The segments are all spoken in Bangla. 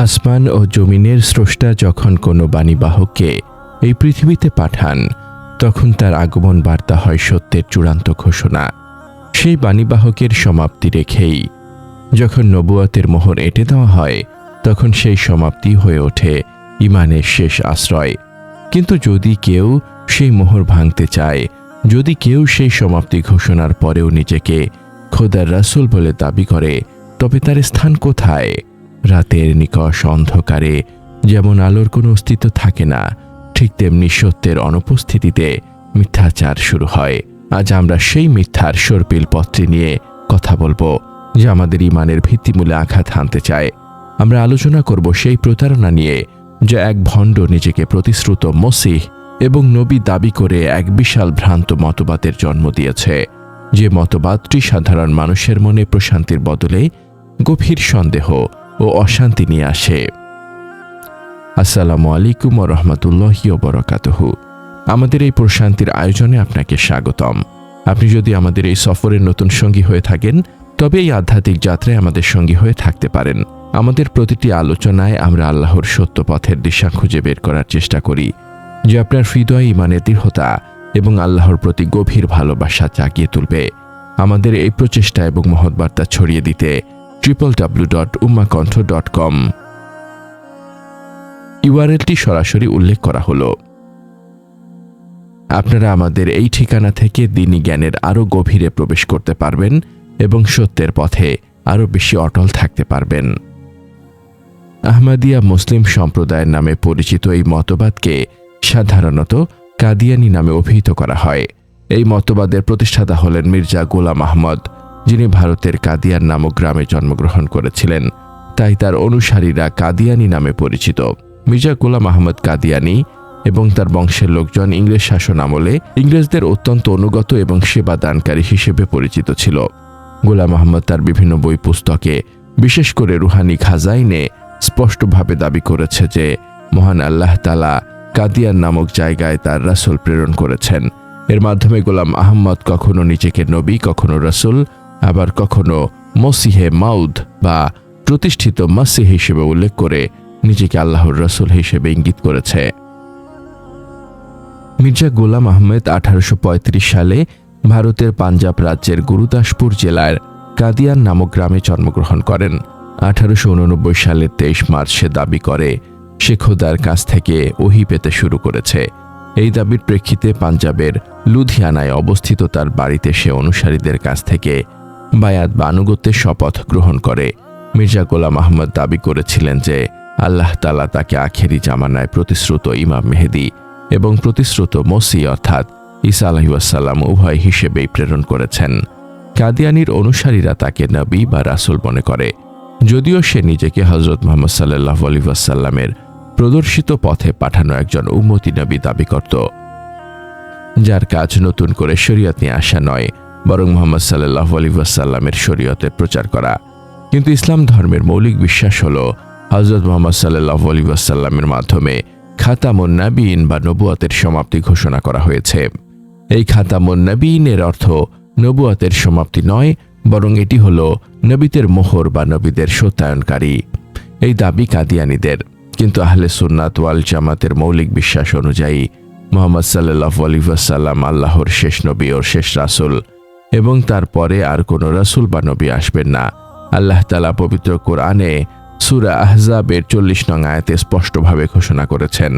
আসমান ও জমিনের স্রষ্টা যখন কোনো বাণীবাহককে এই পৃথিবীতে পাঠান, তখন তার আগমন বার্তা হয় সত্যের চূড়ান্ত ঘোষণা। সেই বাণীবাহকের সমাপ্তি রেখেই যখন নবুয়তের মোহর এঁটে দেওয়া হয়, তখন সেই সমাপ্তি হয়ে ওঠে ঈমানের শেষ আশ্রয়। কিন্তু যদি কেউ সেই মোহর ভাঙতে চায়, যদি কেউ সেই সমাপ্তি ঘোষণার পরেও নিজেকে খোদার রাসূল বলে দাবি করে, তবে তার স্থান কোথায়? রাতের নিকষ অন্ধকারে যেমন আলোর কোনো অস্তিত্ব থাকে না, ঠিক তেমনি সত্যের অনুপস্থিতিতে মিথ্যাচার শুরু হয়। আজ আমরা সেই মিথ্যার সর্পিল পত্রে নিয়ে কথা বলবো, যা আমাদের ঈমানের ভিত্তিমূলে আঘাত হানতে চায়। আমরা আলোচনা করব সেই প্রতারণা নিয়ে, যা এক ভণ্ড নিজেকে প্রতিশ্রুত মসিহ এবং নবী দাবি করে এক বিশাল ভ্রান্ত মতবাদের জন্ম দিয়েছে, যে মতবাদটি সাধারণ মানুষের মনে প্রশান্তির বদলে গভীর সন্দেহ ও অশান্তি নিয়ে আসে। আসসালামু আলাইকুম ওয়া রাহমাতুল্লাহি ওয়া বারাকাতুহু। আমাদের এই প্রশান্তির আয়োজনে আপনাকে স্বাগতম। আপনি যদি আমাদের এই সফরের নতুন সঙ্গী হয়ে থাকেন, তবে এই আধ্যাত্মিক যাত্রায় আমাদের সঙ্গী হয়ে থাকতে পারেন। আমাদের প্রতিটি আলোচনায় আমরা আল্লাহর সত্য পথের দিশা খুঁজে বের করার চেষ্টা করি, যে আপনার হৃদয় ঈমানের দৃঢ়তা এবং আল্লাহর প্রতি গভীর ভালোবাসা জাগিয়ে তুলবে। আমাদের এই প্রচেষ্টা এবং মহৎ বার্তা ছড়িয়ে দিতে www.ummahkonth.com ইউআরএলটি সরাসরি উল্লেখ করা হলো। আপনারা আমাদের এই ঠিকানা থেকে দ্বীনি জ্ঞানের আরও গভীরে প্রবেশ করতে পারবেন এবং সত্যের পথে আরও বেশি অটল থাকতে পারবেন। আহমদিয়া মুসলিম সম্প্রদায়ের নামে পরিচিত এই মতবাদকে সাধারণত কাদিয়ানী নামে অভিহিত করা হয়। এই মতবাদের প্রতিষ্ঠাতা হলেন মির্জা গোলাম আহমদ, যিনি ভারতের কাদিয়ান নামক গ্রামে জন্মগ্রহণ করেছিলেন, তাই তার অনুসারীরা কাদিয়ানী নামে পরিচিত। মির্জা গোলাম আহমদ কাদিয়ানী এবং তার বংশের লোকজন ইংরেজ শাসন আমলে ইংরেজদের অত্যন্ত অনুগত এবং সেবাদানকারী হিসেবে পরিচিত ছিল। গোলাম আহমদ তার বিভিন্ন বই পুস্তকে, বিশেষ করে রুহানি খাজাইনে, স্পষ্টভাবে দাবি করেছে যে মহান আল্লাহ তাআলা কাদিয়ান নামক জায়গায় তার রাসূল প্রেরণ করেছেন। এর মাধ্যমে গোলাম আহমদ কখনো নিজেকে নবী, কখনো রাসূল, আবার কখনো মসিহে মাউদ বা প্রতিষ্ঠিত মাসিহ হিসেবে উল্লেখ করে নিজেকে আল্লাহর রাসূল হিসেবে ইঙ্গিত করেছে। মির্জা গোলাম আহমেদ 1835 সালে ভারতের পাঞ্জাব রাজ্যের গুরুদাসপুর জেলার কাদিয়ান নামক গ্রামে জন্মগ্রহণ করেন। 1889 সালের 23 মার্চ সে দাবি করে সে খোদার কাছ থেকে ওহী পেতে শুরু করেছে। এই দাবির প্রেক্ষিতে পাঞ্জাবের লুধিয়ানায় অবস্থিত তার বাড়িতে সে অনুসারীদের কাছ থেকে বায়াত বা আনুগত্যের শপথ গ্রহণ করে। মির্জা গোলাম আহমদ দাবি করেছিলেন যে আল্লাহ তাআলা তাকে আখেরি জামানায় প্রতিশ্রুত ইমাম মেহেদী এবং প্রতিশ্রুত মসিহ অর্থাৎ ঈসা আলাইহিস সালাম উভয় হিসেবেই প্রেরণ করেছেন। কাদিয়ানীর অনুসারীরা তাকে নবী বা রাসূল মনে করে, যদিও সে নিজেকে হযরত মুহাম্মদ সাল্লাল্লাহু আলাইহি ওয়াসাল্লামের প্রদর্শিত পথে পাঠানো একজন উম্মতি নবী দাবি করত, যার কাজ নতুন করে শরীয়ত নিয়ে আসা নয়, বরং মুহাম্মদ সাল্লাল্লাহু আলাইহি ওয়াসাল্লামের শরীয়তের প্রচার করা। কিন্তু ইসলাম ধর্মের মৌলিক বিশ্বাস হল হযরত মুহাম্মদ সাল্লাল্লাহু আলাইহি ওয়াসাল্লামের মাধ্যমে খাতামুন নবীন বা নবুয়তের সমাপ্তি ঘোষণা করা হয়েছে। এই খাতামুন নবীনের অর্থ নবুয়তের সমাপ্তি নয়, বরং এটি হল নবীদের মোহর বা নবীদের সত্যায়নকারী। এই দাবি কাদিয়ানীদের। কিন্তু আহলে সুন্নাত ওয়াল জামাতের মৌলিক বিশ্বাস অনুযায়ী মুহাম্মদ সাল্লাল্লাহু আলাইহি ওয়াসাল্লাম আল্লাহর শেষ নবী ও শেষ রাসূল, এবং তারপরে আর কোনো রাসূল বা নবী আসবেন না। আল্লাহ তাআলা পবিত্র কোরআনে সূরা আহজাবের 40 নং আয়াতে স্পষ্টভাবে ঘোষণা করেছেন,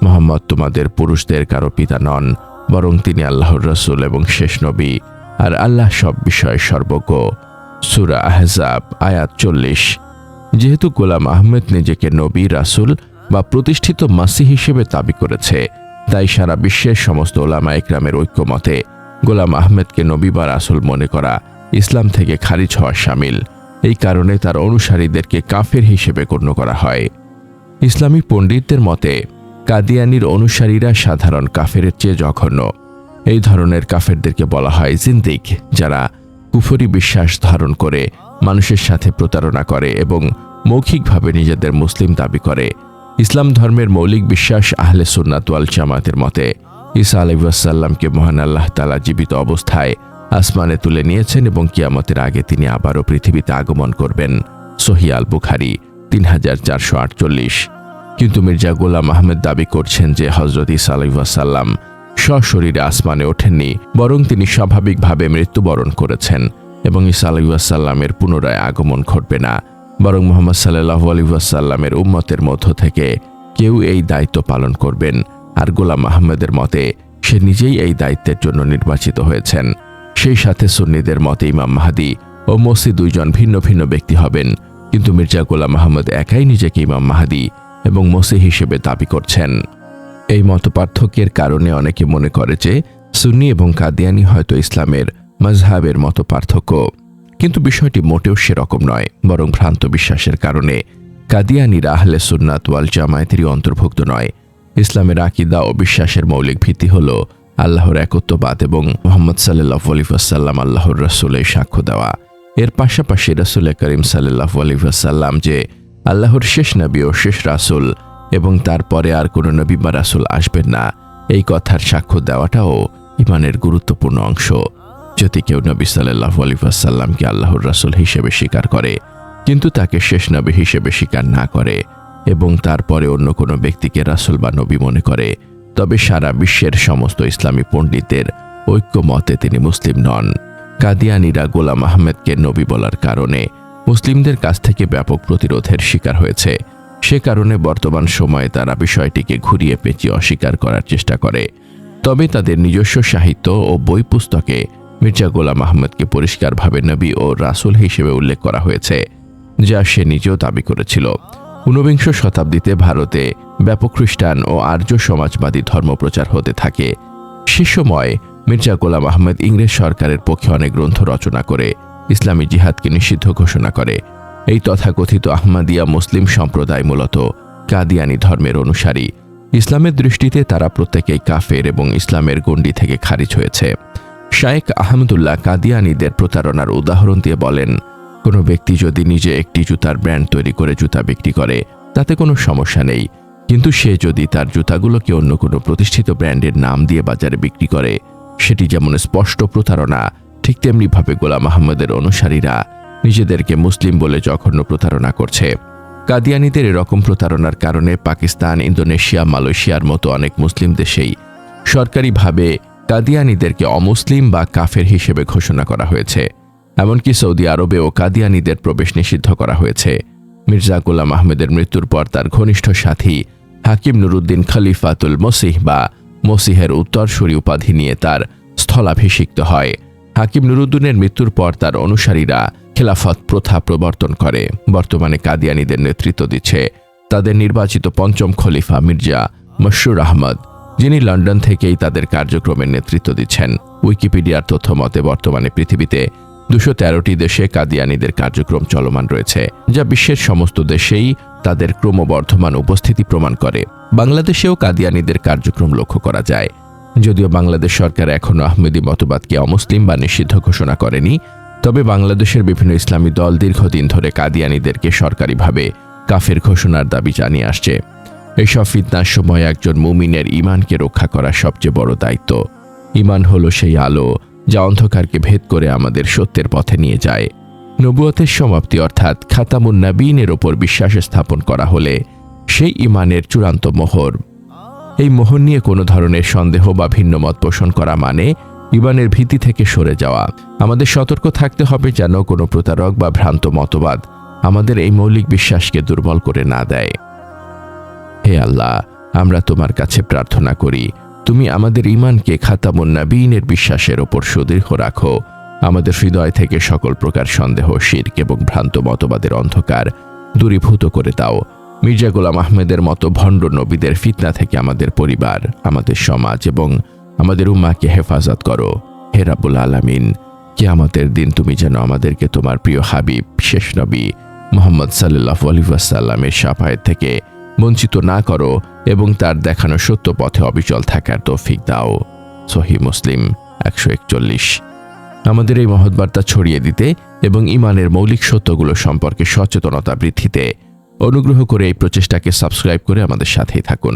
মুহাম্মদ তোমাদের পুরুষদের কারো পিতা নন, বরং তিনি আল্লাহর রাসূল এবং শেষ নবী, আর আল্লাহ সব বিষয়ে সর্বজ্ঞ। সূরা আহজাব আয়াত 40। যেহেতু গোলাম আহমেদ নিজেকে নবী, রাসূল বা প্রতিষ্ঠিত মাসিহ হিসেবে দাবি করেছে, তাই সারা বিশ্বের সমস্ত উলামায়ে কেরামের ঐক্যমতে গোলাম আহমেদকে নবী বা রাসূল মনে করা ইসলাম থেকে খারিজ হওয়া শামিল। এই কারণে তার অনুসারীদেরকে কাফের হিসেবে গণ্য করা হয়। ইসলামী পণ্ডিতদের মতে কাদিয়ানীর অনুসারীরা সাধারণ কাফেরের চেয়ে জঘন্য। এই ধরনের কাফেরদেরকে বলা হয় জিন্দিক, যারা কুফরি বিশ্বাস ধারণ করে মানুষের সাথে প্রতারণা করে এবং মৌখিকভাবে নিজেদের মুসলিম দাবি করে। ইসলাম ধর্মের মৌলিক বিশ্বাস আহলে সুন্নাত ওয়াল জামাতের মতে ঈসা আলাইহিস সালামকে মহান আল্লাহ তাআলা জীবিত অবস্থায় আসমানে তুলে নিয়েছেন এবং কিয়ামতের আগে তিনি আবারও পৃথিবীতে আগমন করবেন। সহিহ আল বুখারী 3448। কিন্তু মির্জা গোলাম আহমেদ দাবি করছেন যে হযরত ঈসা আলাইহিস সালাম সশরীরে আসমানে ওঠেননি, বরং তিনি স্বাভাবিকভাবে মৃত্যুবরণ করেছেন এবং ঈসা আলাইহিস সালামের পুনরায় আগমন ঘটবে না, বরং মুহাম্মদ সাল্লাল্লাহু আলাইহি ওয়াসাল্লামের উম্মতের মধ্য থেকে কেউ এই দায়িত্ব পালন করবেন। আর গোলাম আহমেদের মতে সে নিজেই এই দায়িত্বের জন্য নির্বাচিত হয়েছেন। সেই সাথে সুন্নিদের মতে ইমাম মাহদী ও মসি দুইজন ভিন্ন ভিন্ন ব্যক্তি হবেন, কিন্তু মির্জা গোলাম আহমদ একাই নিজেকে ইমাম মাহদী এবং মসি হিসেবে দাবি করছেন। এই মতপার্থক্যের কারণে অনেকে মনে করে যে সুন্নি এবং কাদিয়ানি হয়তো ইসলামের মাযহাবের মতো পার্থক্য, কিন্তু বিষয়টি মোটেও সেরকম নয়, বরং ভ্রান্ত বিশ্বাসের কারণে কাদিয়ানিরা আহলে সুন্নাত ওয়াল জামায়াতেরই অন্তর্ভুক্ত নয়। ইসলামের আকীদা ও বিশ্বাসের মৌলিক ভিত্তি হল আল্লাহর একত্ববাদ এবং মুহাম্মদ সাল্লাল্লাহু আলাইহি ওয়াসাল্লাম আল্লাহর রাসূলের সাক্ষ্য দেওয়া। এর পাশাপাশি রাসূল করিম সাল্লাল্লাহু আলাইহি ওয়াসাল্লাম যে আল্লাহর শেষ নবী ও শেষ রাসূল এবং তারপরে আর কোনো নবী বা রাসূল আসবেন না, এই কথার সাক্ষ্য দেওয়াটাও ঈমানের গুরুত্বপূর্ণ অংশ। যদি কেউ নবী সাল্লাল্লাহু আলাইহি ওয়াসাল্লামকে আল্লাহর রাসূল হিসেবে স্বীকার করে কিন্তু তাকে শেষ নবী হিসেবে স্বীকার না করে এবং তারপরে অন্য কোনো ব্যক্তিকে রাসূল বা নবী মনে করে, তবে সারা বিশ্বের সমস্ত ইসলামী পণ্ডিতের ঐক্যমতে তিনি মুসলিম নন। কাদিয়ানিরা গোলাম আহমেদকে নবী বলার কারণে মুসলিমদের কাছ থেকে ব্যাপক প্রতিরোধের শিকার হয়েছে। সে কারণে বর্তমান সময়ে তারা বিষয়টিকে ঘুরিয়ে পেঁচিয়ে অস্বীকার করার চেষ্টা করে। তবে তাদের নিজস্ব সাহিত্য ও বই পুস্তকে মির্জা গোলাম আহমেদকে পরিষ্কারভাবে নবী ও রাসূল হিসেবে উল্লেখ করা হয়েছে, যা সে নিজেও দাবি করেছিল। ঊনবিংশ শতাব্দীতে ভারতে ব্যাপক খ্রিস্টান ও আর্য সমাজবাদী ধর্মপ্রচার হতে থাকে। সে সময় মির্জা গোলাম আহমেদ ইংরেজ সরকারের পক্ষে অনেক গ্রন্থ রচনা করে ইসলামী জিহাদকে নিষিদ্ধ ঘোষণা করে। এই তথাকথিত আহমদিয়া মুসলিম সম্প্রদায় মূলত কাদিয়ানি ধর্মের অনুসারী। ইসলামের দৃষ্টিতে তারা প্রত্যেকেই কাফের এবং ইসলামের গণ্ডি থেকে খারিজ হয়েছে। শায়েখ আহমদুল্লাহ কাদিয়ানিদের প্রতারণার উদাহরণ দিয়ে বলেন, কোনো ব্যক্তি যদি নিজে একটি জুতার ব্র্যান্ড তৈরি করে জুতা বিক্রি করে তাতে কোনো সমস্যা নেই, কিন্তু সে যদি তার জুতাগুলোকে অন্য কোনো প্রতিষ্ঠিত ব্র্যান্ডের নাম দিয়ে বাজারে বিক্রি করে সেটি যেমন স্পষ্ট প্রতারণা, ঠিক তেমনিভাবে গোলাম আহমদের অনুসারীরা নিজেদেরকে মুসলিম বলে জঘন্য প্রতারণা করছে। কাদিয়ানিদের এরকম প্রতারণার কারণে পাকিস্তান, ইন্দোনেশিয়া, মালয়েশিয়ার মতো অনেক মুসলিম দেশেই সরকারিভাবে কাদিয়ানিদেরকে অমুসলিম বা কাফের হিসেবে ঘোষণা করা হয়েছে। এমনকি সৌদি আরবেও কাদিয়ানিদের প্রবেশ নিষিদ্ধ করা হয়েছে। মির্জা গোলাম আহমেদের মৃত্যুর পর তার ঘনিষ্ঠ সাথী হাকিম নুরুদ্দিন খলিফাতুল মসিহ বা মসিহের উত্তরসূরি উপাধি নিয়ে তার স্থলাভিষিক্ত হয়। হাকিম নুরুদ্দিনের মৃত্যুর পর তার অনুসারীরা খেলাফত প্রথা প্রবর্তন করে। বর্তমানে কাদিয়ানিদের নেতৃত্ব দিচ্ছে তাদের নির্বাচিত পঞ্চম খলিফা মির্জা মশরুর আহমদ, যিনি লন্ডন থেকেই তাদের কার্যক্রমের নেতৃত্ব দিচ্ছেন। উইকিপিডিয়ার তথ্য মতে বর্তমানে পৃথিবীতে 213টি দেশে কাদিয়ানিদের কার্যক্রম চলমান রয়েছে, যা বিশ্বের সমস্ত দেশেই তাদের ক্রমবর্ধমান উপস্থিতি প্রমাণ করে। বাংলাদেশেও কাদিয়ানিদের কার্যক্রম লক্ষ্য করা যায়। যদিও বাংলাদেশ সরকার এখনও আহমেদী মতবাদকে অমুসলিম বা নিষিদ্ধ ঘোষণা করেনি, তবে বাংলাদেশের বিভিন্ন ইসলামী দল দীর্ঘদিন ধরে কাদিয়ানিদেরকে সরকারিভাবে কাফের ঘোষণার দাবি জানিয়ে আসছে। এইসব ফিতনার সময় একজন মুমিনের ঈমানকে রক্ষা করা সবচেয়ে বড় দায়িত্ব। ঈমান হলো সেই আলো যা অন্ধকারকে ভেদ করে আমাদের সত্যের পথে নিয়ে যায়। নবুয়তের সমাপ্তি অর্থাৎ খাতামুন নবীনের ওপর বিশ্বাস স্থাপন করা হলে সেই ঈমানের চূড়ান্ত মোহর। এই মোহর নিয়ে কোনো ধরনের সন্দেহ বা ভিন্ন মত পোষণ করা মানে ঈমানের ভীতি থেকে সরে যাওয়া। আমাদের সতর্ক থাকতে হবে যেন কোনো প্রতারক বা ভ্রান্ত মতবাদ আমাদের এই মৌলিক বিশ্বাসকে দুর্বল করে না দেয়। হে আল্লাহ, আমরা তোমার কাছে প্রার্থনা করি তুমি আমাদের ঈমানকে খাতামুন নবীনের বিশ্বাসের ওপর সুদৃঢ় রাখো। আমাদের হৃদয় থেকে সকল প্রকার সন্দেহ, শিরক এবং ভ্রান্ত মতবাদের অন্ধকার দূরীভূত করে দাও। মির্জা গোলাম আহমেদের মতো ভণ্ড নবীদের ফিতনা থেকে আমাদের পরিবার, আমাদের সমাজ এবং আমাদের উম্মাহকে হেফাজত করো। হে রাব্বুল আলামিন, কিয়ামতের দিন তুমি যেন আমাদেরকে তোমার প্রিয় হাবিব শেষ নবী মুহাম্মদ সাল্লাল্লাহু আলাইহি ওয়াসাল্লামের শাফায়েত থেকে বঞ্চিত না করো এবং তার দেখানো সত্য পথে অবিচল থাকার তৌফিক দাও। সহিহ মুসলিম 141। আমাদের এই মহৎ বার্তা ছড়িয়ে দিতে এবং ঈমানের মৌলিক সত্যগুলো সম্পর্কে সচেতনতা বৃদ্ধিতে অনুগ্রহ করে এই প্রচেষ্টাকে সাবস্ক্রাইব করে আমাদের সাথেই থাকুন।